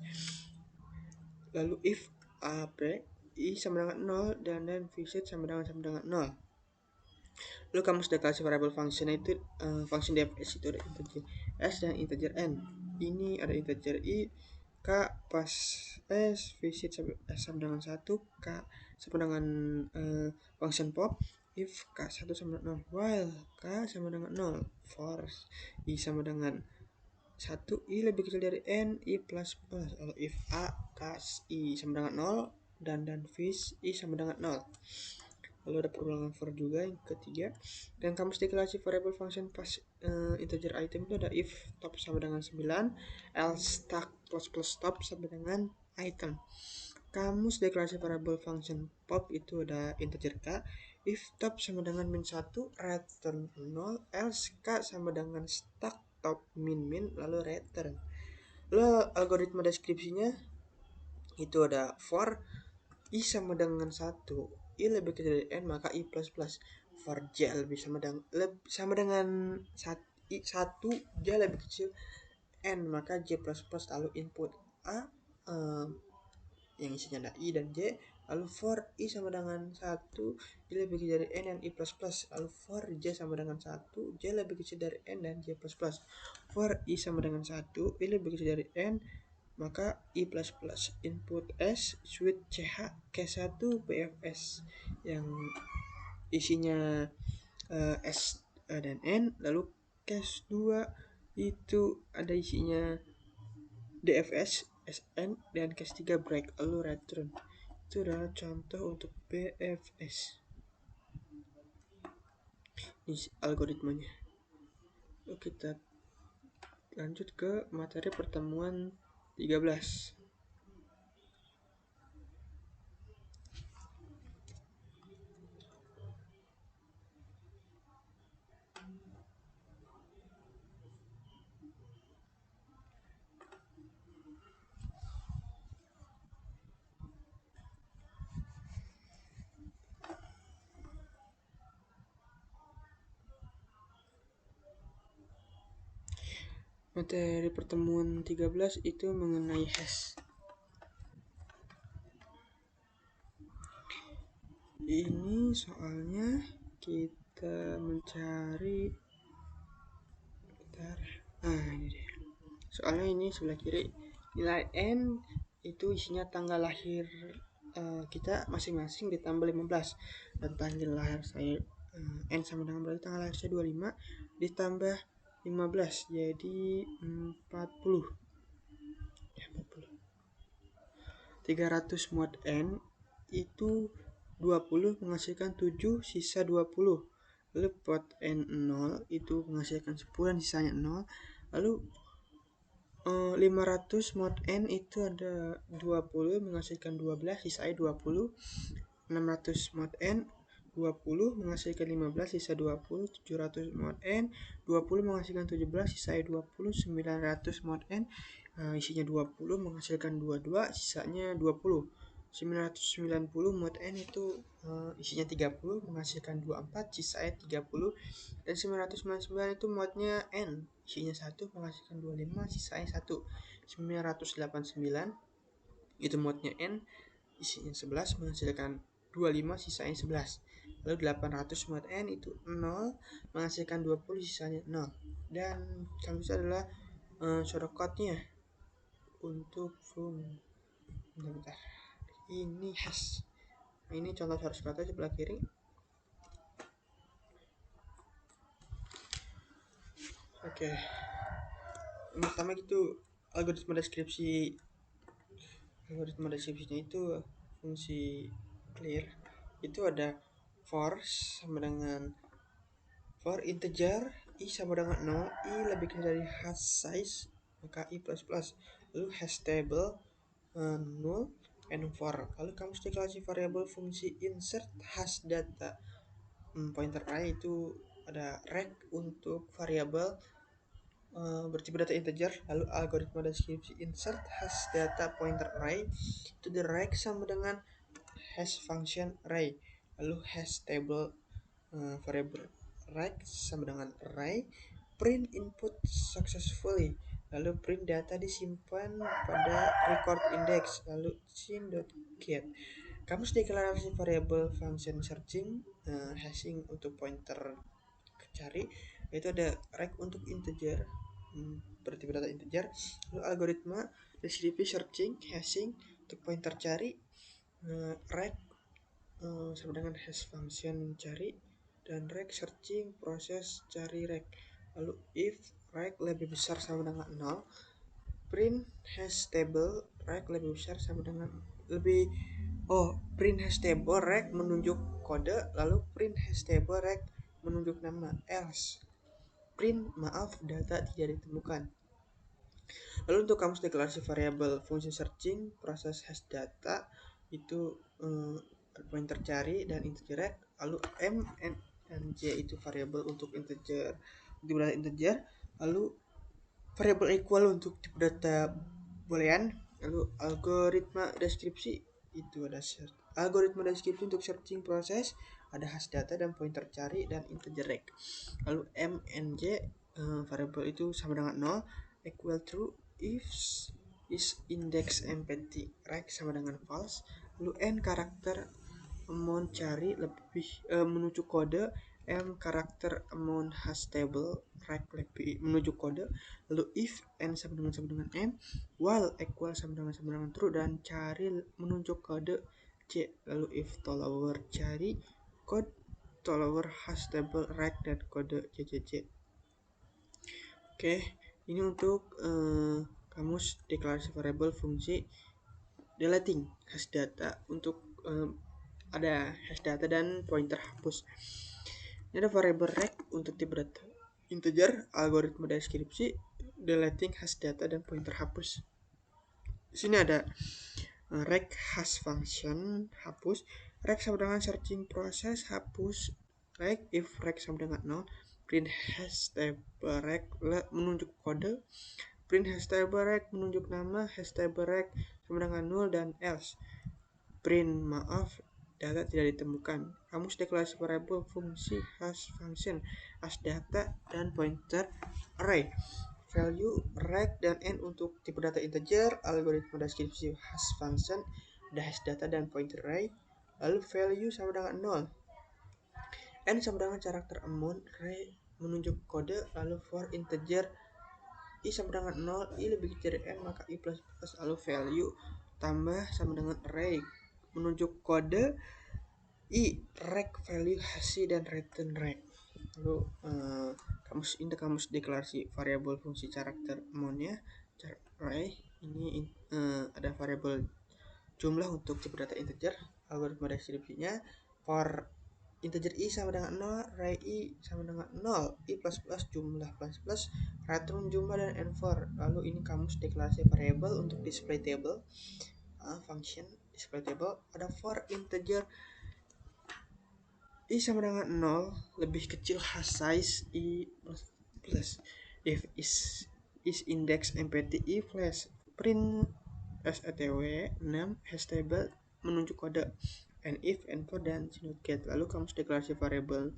Lalu if AP, I sama dengan 0, dan visit sama dengan 0. Lalu kamus deklarasi variabel function itu function DFS itu ada integer S dan integer N. Ini ada integer I, K pas S, visit sama dengan 1, K sama dengan function pop, if K1 sama dengan 0, while K sama dengan 0, for I sama dengan 1, I lebih kecil dari N, I plus plus. Lalu if A, K, I sama dengan 0, dan fish I sama dengan 0. Lalu ada perulangan for juga yang ketiga. Dan kamus deklarasi variable function pas integer item itu ada if top sama dengan 9, else stack plus plus top sama dengan item. Kamus deklarasi variable function pop itu ada integer K, if top sama dengan min 1, return 0, else K sama dengan stack top min min, lalu return. Lalu algoritma deskripsinya itu ada for I sama dengan 1, I lebih kecil dari N, maka I plus plus. For J lebih sama dengan 1, J lebih kecil N, maka J plus plus. Lalu input A yang isinya ada I dan J. Lalu for I sama dengan 1, I lebih kecil dari N dan I plus plus. Lalu for J sama dengan 1, J lebih kecil dari N dan J plus plus. For I sama dengan 1, I lebih kecil dari N, maka I plus plus. Input S, switch CH, K1 BFS yang isinya S dan N. Lalu case 2 itu ada isinya DFS, SN, dan case 3 break, lalu return. Itu adalah contoh untuk BFS. Ini algoritmanya. Oke, kita lanjut ke materi pertemuan 13. Materi pertemuan 13 itu mengenai hash. Ini soalnya kita mencari ini deh. Soalnya ini sebelah kiri, nilai N itu isinya tanggal lahir kita masing-masing ditambah 15, dan tanggal lahir saya N sama dengan berarti tanggal lahir saya 25 ditambah 15 jadi 40. 300 mod N itu 20 menghasilkan 7, sisa 20. Lalu pot N0 itu menghasilkan 10 dan sisanya 0. Lalu 500 mod n itu ada 20 menghasilkan 12 sisanya 20. 600 mod n 20 menghasilkan 15 sisa 20. 700 mod n 20 menghasilkan 17 sisanya 20. 900 mod n isinya 20 menghasilkan 22 sisanya 20. 990 mod n itu isinya 30 menghasilkan 24 sisanya 30. Dan 999 itu modnya n isinya 1 menghasilkan 25 sisanya 1. 989 itu modnya n isinya 11 menghasilkan 25 sisanya 11. Lalu 800 mod n itu 0 menghasilkan 20 sisanya 0. Dan kalau itu adalah shortcutnya untuk bentar. Ini hash. Ini contoh shortcutnya sebelah kiri. Oke. Yang pertama itu algoritma deskripsinya itu fungsi clear itu ada for sama dengan for integer i sama dengan 0, i lebih kecil dari hash size maka i plus plus, lalu hash table null and for. Lalu kamu deklarasi variabel fungsi insert hash data pointer array itu ada rect untuk variabel bertipe data integer. Lalu algoritma deskripsi insert hash data pointer array itu the rect sama dengan hash function array. Lalu hash table variable rect sama dengan array print input successfully. Lalu print data disimpan pada record index. Lalu chain.get. Kamu deklarasi variabel function searching hashing untuk pointer cari yaitu ada rect untuk integer bertipe data integer. Lalu algoritma deskripsi searching hashing untuk pointer cari rect sama dengan hash function cari dan rect searching proses cari rect. Lalu if rect lebih besar sama dengan 0 print hash table rect lebih besar sama dengan print hash table rect menunjuk kode, lalu print hash table rect menunjuk nama, else print data tidak ditemukan. Lalu untuk kamus deklarasi variabel fungsi searching proses hash data itu pointer cari dan integer rect. Lalu m n j itu variabel untuk integer lalu variabel equal untuk tipe data boolean. Lalu algoritma deskripsi itu ada algoritma deskripsi untuk searching proses ada hash data dan pointer cari dan integer rect. Lalu m n j variabel itu sama dengan 0 equal true if is index empty rect sama dengan false. Lalu n karakter amount cari lebih menuju kode, m karakter amount hash table rect lebih menuju kode. Lalu if n sama dengan m, while equal sama dengan true dan cari menunjuk kode c. Lalu if follower cari code follower hash table rect dan kode ccc. Oke, ini untuk kamus deklarasi variabel fungsi deleting hash data untuk ada hash data dan pointer hapus. Ini ada variabel rect untuk tipe data integer, algoritma deskripsi, deleting hash data dan pointer hapus. Di sini ada rect hash function hapus, rect sama dengan searching proses hapus rect if rect sama dengan 0, print hash table rect menunjuk kode, print hash table rect menunjuk nama, hash table rect sama dengan 0 dan else print data tidak ditemukan. Kamus deklarasi variabel fungsi hash function hash data dan pointer array. Value rect dan n untuk tipe data integer, algoritma deskripsi hash function ada hash data dan pointer array. Lalu value sama dengan 0, n sama dengan karakter amount, array menunjuk kode. Lalu for integer i sama dengan 0, i lebih kecil dari n maka i plus plus. Lalu value tambah sama dengan array menunjuk kode, i rect value hash dan return rect. Lalu kamus deklarasi variabel fungsi karakter amountnya array ini ada variabel jumlah untuk tipe data integer, algoritma deskripsinya for integer i sama dengan 0, array i sama dengan 0, i plus plus jumlah plus plus, return jumlah dan n4. Lalu ini kamus deklarasi variable untuk display table, function display table ada for integer i sama dengan 0 lebih kecil hash size i plus plus, if is index empty i flash, print SATW 6 hash table menunjuk kode, and if n4 dan not get. Lalu kamus deklarasi variable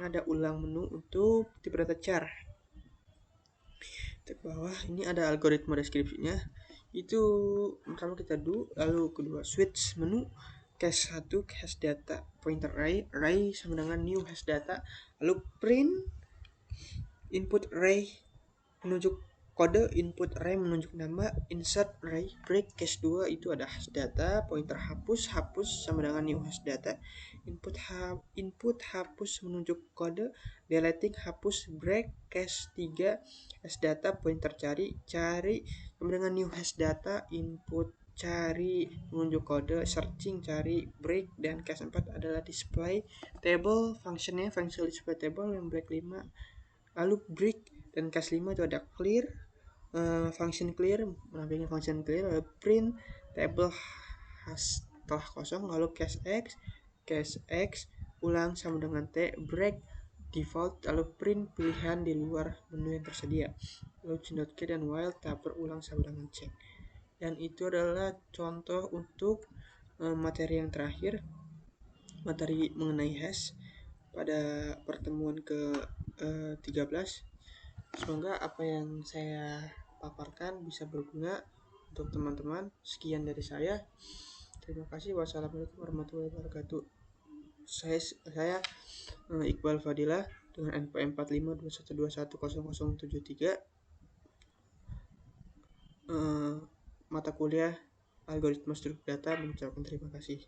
ada ulang menu untuk tipe data char. Di bawah ini ada algoritma deskripsinya, itu pertama kita do, lalu kedua switch menu cache 1 cache data pointer array sama dengan new hash data, lalu print input array menunjuk kode, input array menunjuk nama, insert array break cache 2 itu ada hash data, pointer hapus sama dengan new hash data, input hapus menunjuk kode, deleting hapus break cache 3 hash data, pointer cari sama dengan new hash data, input cari menunjuk kode, searching cari break, dan cache 4 adalah display table functionnya function display table yang break 5, lalu break dan cache 5 itu ada clear, function clear menampilkan function clear, lalu print table hash telah kosong, lalu cache x ulang sama dengan t, break default, lalu print pilihan di luar menu yang tersedia, lalu c.k dan while tab berulang sama dengan check. Dan itu adalah contoh untuk materi yang terakhir, materi mengenai hash pada pertemuan ke 13. Semoga apa yang saya paparkan bisa berguna untuk teman-teman. Sekian dari saya. Terima kasih. Wassalamualaikum warahmatullahi wabarakatuh. Saya Iqbal Fadilah dengan NPM 4521210073, mata kuliah algoritma struktur data, mengucapkan terima kasih.